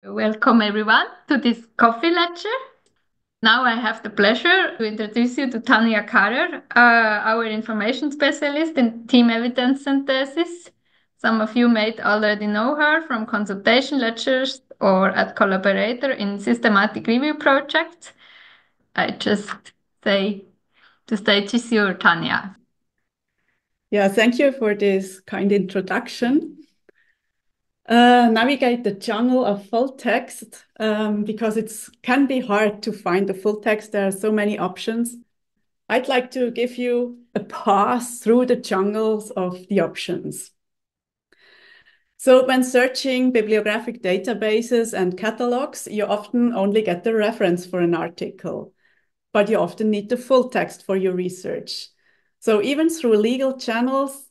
Welcome everyone to this coffee lecture. Now I have the pleasure to introduce you to Tanya, our information specialist in team evidence synthesis. Some of you may already know her from consultation lectures or as collaborator in systematic review projects. I just say the stage is yours, Tanya. Yeah, thank you for this kind introduction. Navigate the jungle of full text because it can be hard to find the full text. There are so many options. I'd like to give you a pass through the jungles of the options. So when searching bibliographic databases and catalogs, you often only get the reference for an article, but you often need the full text for your research. So even through legal channels,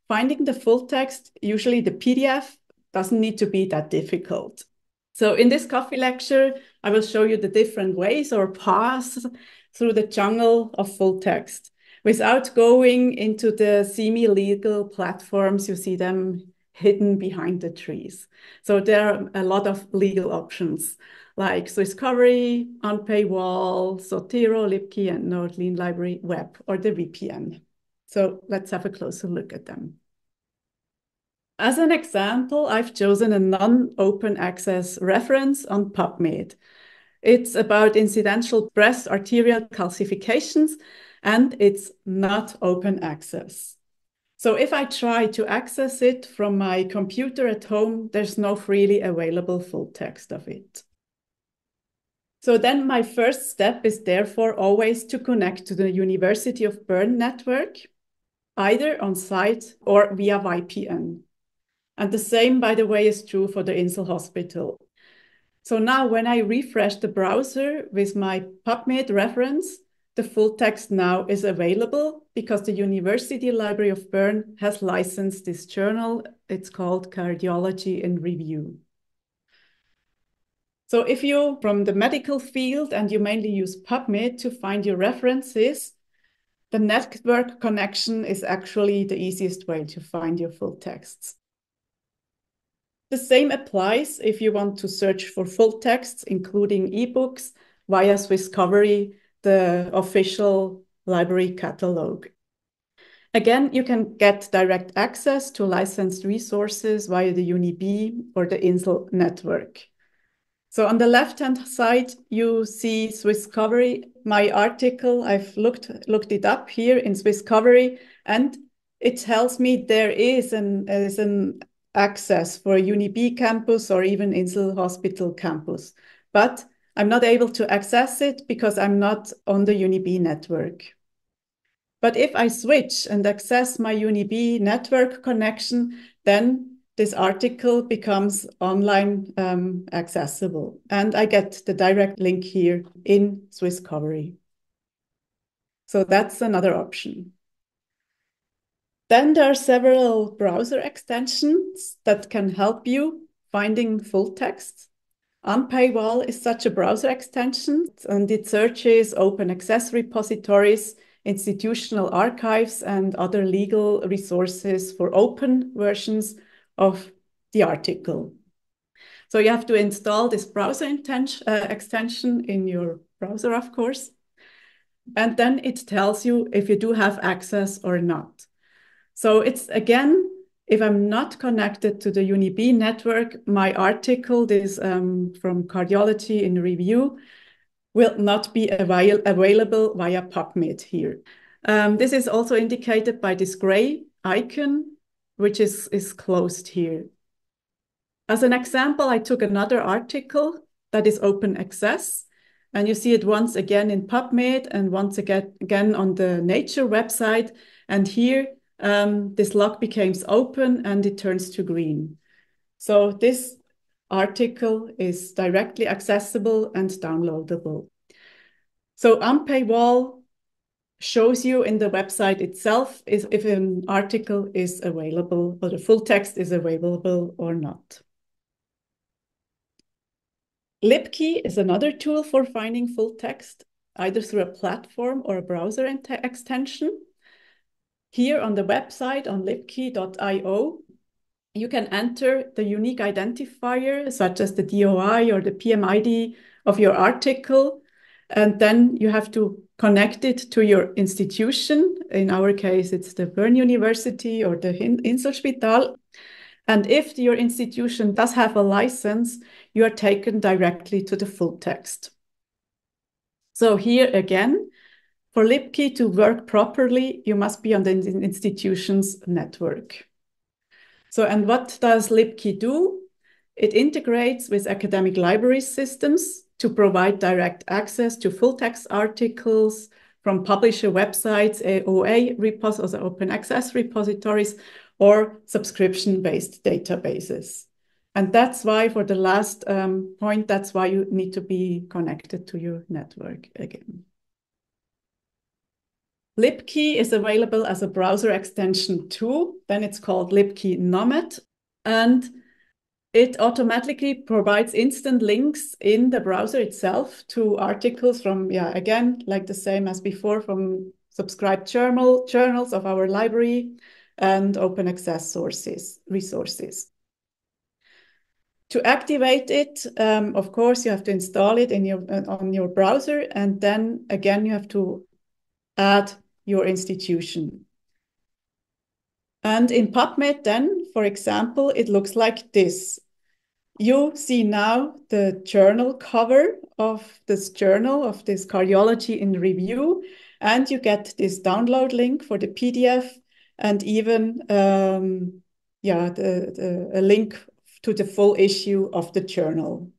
finding the full text, usually the PDF, doesn't need to be that difficult. So in this coffee lecture, I will show you the different ways or paths through the jungle of full text without going into the semi-legal platforms. You see them hidden behind the trees. So there are a lot of legal options like Swisscovery, Unpaywall, Zotero, LibKey, EndNote, Lean Library, Web, or the VPN. So let's have a closer look at them. As an example, I've chosen a non-open access reference on PubMed. It's about incidental breast arterial calcifications, and it's not open access. So if I try to access it from my computer at home, there's no freely available full text of it. So then my first step is therefore always to connect to the University of Bern network, either on site or via VPN. And the same, by the way, is true for the Insel Hospital. So now when I refresh the browser with my PubMed reference, the full text now is available because the University Library of Bern has licensed this journal. It's called Cardiology in Review. So if you're from the medical field and you mainly use PubMed to find your references, the network connection is actually the easiest way to find your full texts. The same applies if you want to search for full texts, including ebooks, via Swisscovery, the official library catalog. Again, you can get direct access to licensed resources via the UniBE or the Insel network. So on the left-hand side, you see Swisscovery. My article, I've looked it up here in Swisscovery, and it tells me there is an access for UniBE campus or even Insel Hospital campus. But I'm not able to access it because I'm not on the UniBE network. But if I switch and access my UniBE network connection, then this article becomes online accessible. And I get the direct link here in Swisscovery. So that's another option. Then there are several browser extensions that can help you finding full text. Unpaywall is such a browser extension, and it searches open access repositories, institutional archives, and other legal resources for open versions of the article. So you have to install this browser extension in your browser, of course. And then it tells you if you do have access or not. So it's again, if I'm not connected to the UniBE network, my article, this from Cardiology in Review, will not be available via PubMed here. This is also indicated by this gray icon, which is closed here. As an example, I took another article that is open access, and you see it once again in PubMed and once again on the Nature website. And here, this log becomes open and it turns to green. So this article is directly accessible and downloadable. So Unpaywall shows you in the website itself if an article is available or the full text is available or not. LibKey is another tool for finding full text, either through a platform or a browser extension. Here on the website on libkey.io, you can enter the unique identifier, such as the DOI or the PMID of your article, and then you have to connect it to your institution. In our case, it's the Bern University or the Inselspital. And if your institution does have a license, you are taken directly to the full text. So here again, for LibKey to work properly, you must be on the institution's network. So, and what does LibKey do? It integrates with academic library systems to provide direct access to full text articles from publisher websites, AOA repos, or open access repositories, or subscription-based databases. And that's why, for the last point, that's why you need to be connected to your network again. LibKey is available as a browser extension too. Then it's called LibKey Nomad. And it automatically provides instant links in the browser itself to articles from, again, like the same as before, from subscribed journals of our library and open access resources. To activate it, of course, you have to install it in on your browser, and then again, you have to add your institution. And in PubMed then, for example, it looks like this. You see now the journal cover of this journal, of this Cardiology in Review, and you get this download link for the PDF and even a link to the full issue of the journal.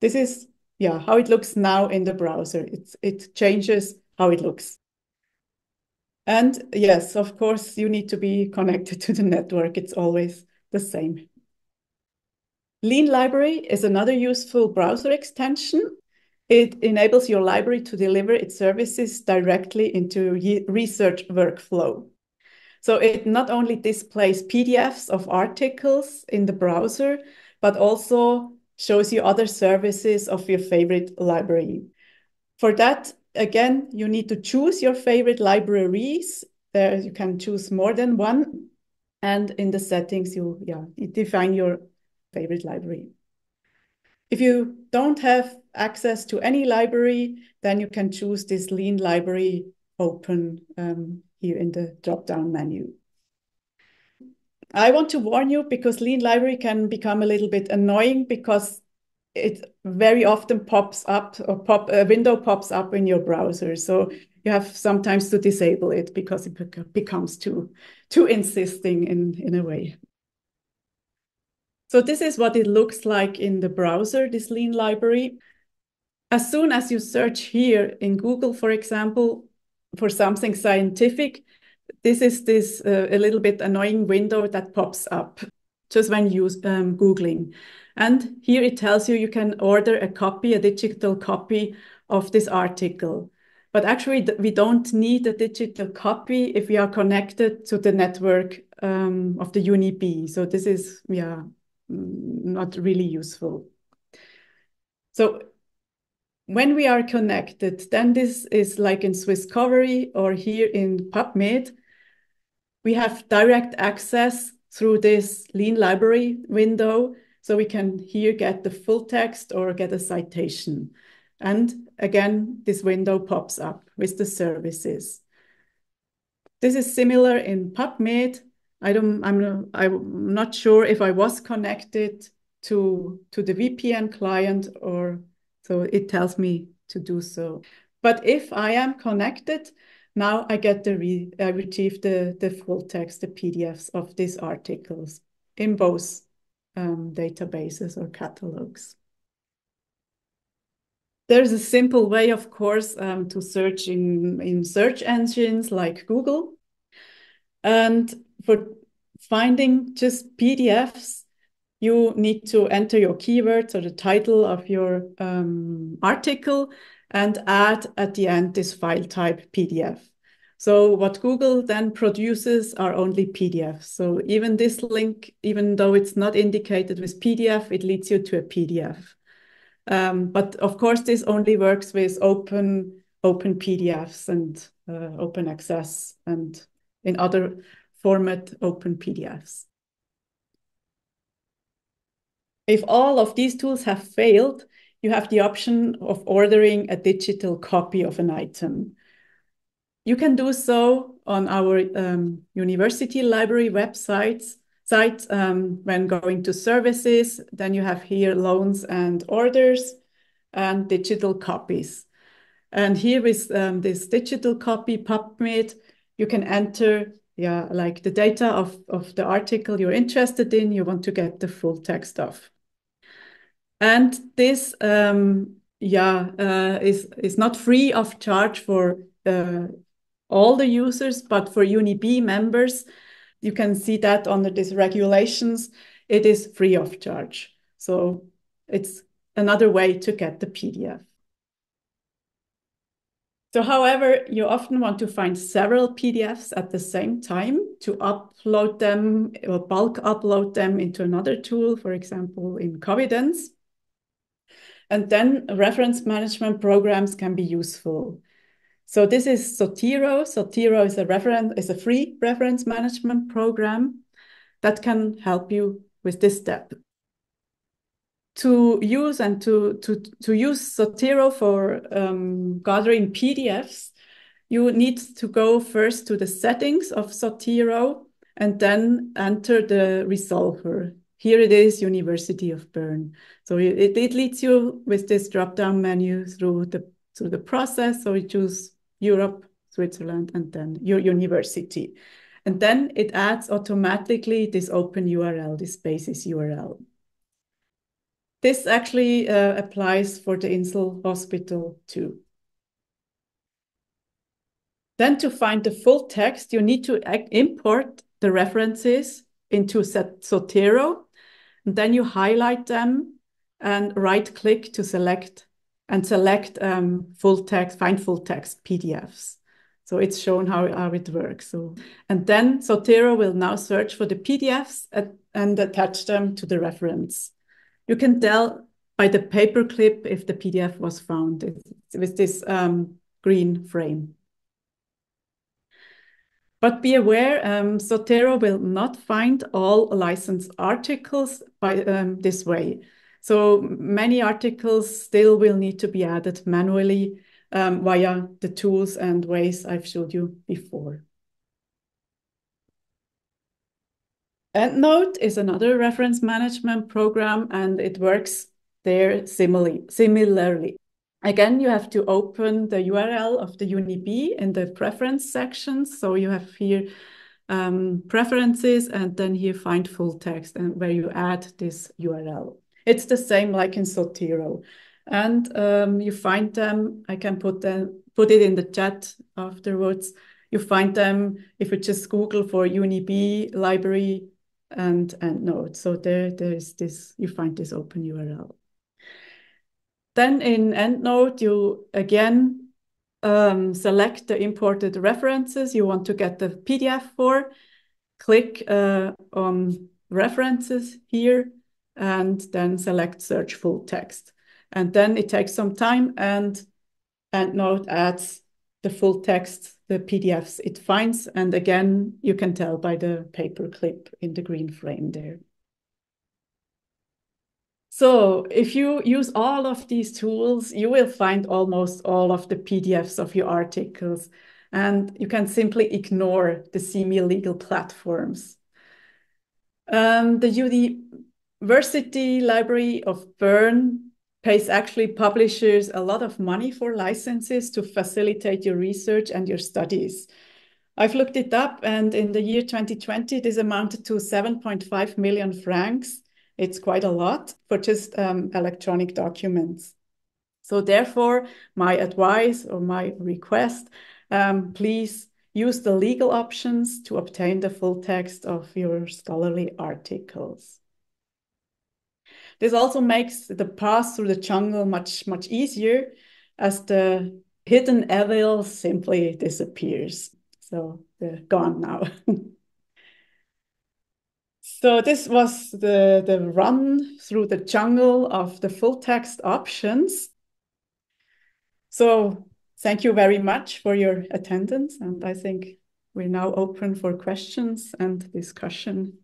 This is how it looks now in the browser. It changes how it looks. And yes, of course, you need to be connected to the network. It's always the same. Lean Library is another useful browser extension. It enables your library to deliver its services directly into research workflow. So it not only displays PDFs of articles in the browser, but also shows you other services of your favorite library. For that, again, you need to choose your favorite libraries. There you can choose more than one. And in the settings, you define your favorite library. If you don't have access to any library, then you can choose this Lean Library open here in the drop-down menu. I want to warn you because Lean Library can become a little bit annoying because it very often pops up or a window pops up in your browser. So you have sometimes to disable it because it becomes too insisting in a way. So this is what it looks like in the browser, this Lean Library. As soon as you search here in Google, for example, for something scientific, this is a little bit annoying window that pops up just when you Googling. And here it tells you can order a digital copy of this article. But actually, we don't need a digital copy if we are connected to the network of the UniBE. So this is, not really useful. So when we are connected, then this is like in Swisscovery or here in PubMed, we have direct access through this Lean Library window. So we can here get the full text or get a citation. And again, this window pops up with the services. This is similar in PubMed. I'm not sure if I was connected to the VPN client or so it tells me to do so. But if I am connected, now I get I retrieve the full text, the PDFs of these articles in both databases or catalogs. There's a simple way, of course, to search in search engines like Google. And for finding just PDFs, you need to enter your keywords or the title of your article and add at the end this file type PDF. So what Google then produces are only PDFs. So even this link, even though it's not indicated with PDF, it leads you to a PDF. But of course, this only works with open PDFs and open access and in other format open PDFs. If all of these tools have failed, you have the option of ordering a digital copy of an item. You can do so on our university library site when going to services. Then you have here loans and orders and digital copies. And here with this digital copy PubMed, you can enter like the data of the article you're interested in, you want to get the full text of. And this is not free of charge for all the users, but for UniBE members, you can see that under these regulations, it is free of charge. So it's another way to get the PDF. So, however, you often want to find several PDFs at the same time to upload them or bulk upload them into another tool, for example, in Covidence. And then reference management programs can be useful. So this is Zotero. Zotero is a free reference management program that can help you with this step. To use Zotero for gathering PDFs, you need to go first to the settings of Zotero and then enter the resolver. Here it is, University of Bern. So it leads you with this drop-down menu through the process. So you choose Europe, Switzerland, and then your university. And then it adds automatically this open URL, this basis URL. This actually applies for the Insel Hospital too. Then to find the full text, you need to import the references into Zotero, and then you highlight them and right-click to select full text, find full text PDFs. So it's shown how it works. And then Zotero will now search for the PDFs and attach them to the reference. You can tell by the paperclip if the PDF was found with this green frame. But be aware, Zotero will not find all licensed articles by this way. So many articles still will need to be added manually via the tools and ways I've showed you before. EndNote is another reference management program, and it works there similarly. Again, you have to open the URL of the UniBE in the preference section. So you have here preferences, and then here find full text, and where you add this URL. It's the same like in Zotero. And you find them, I can put it in the chat afterwards. You find them if you just Google for UniBE library and EndNote. So there's this, you find this open URL. Then in EndNote, you again select the imported references you want to get the PDF for. Click on references here, and then select search full text. And then it takes some time, and EndNote adds the full text, the PDFs it finds. And again, you can tell by the paperclip in the green frame there. So if you use all of these tools, you will find almost all of the PDFs of your articles, and you can simply ignore the semi-legal platforms. The University Library of Bern pays actually publishers a lot of money for licenses to facilitate your research and your studies. I've looked it up, and in the year 2020, this amounted to 7.5 million francs. It's quite a lot for just electronic documents. So therefore, my advice or my request, please use the legal options to obtain the full text of your scholarly articles. This also makes the path through the jungle much, much easier, as the hidden evil simply disappears. So they're gone now. So this was the run through the jungle of the full text options. So thank you very much for your attendance, and I think we're now open for questions and discussion.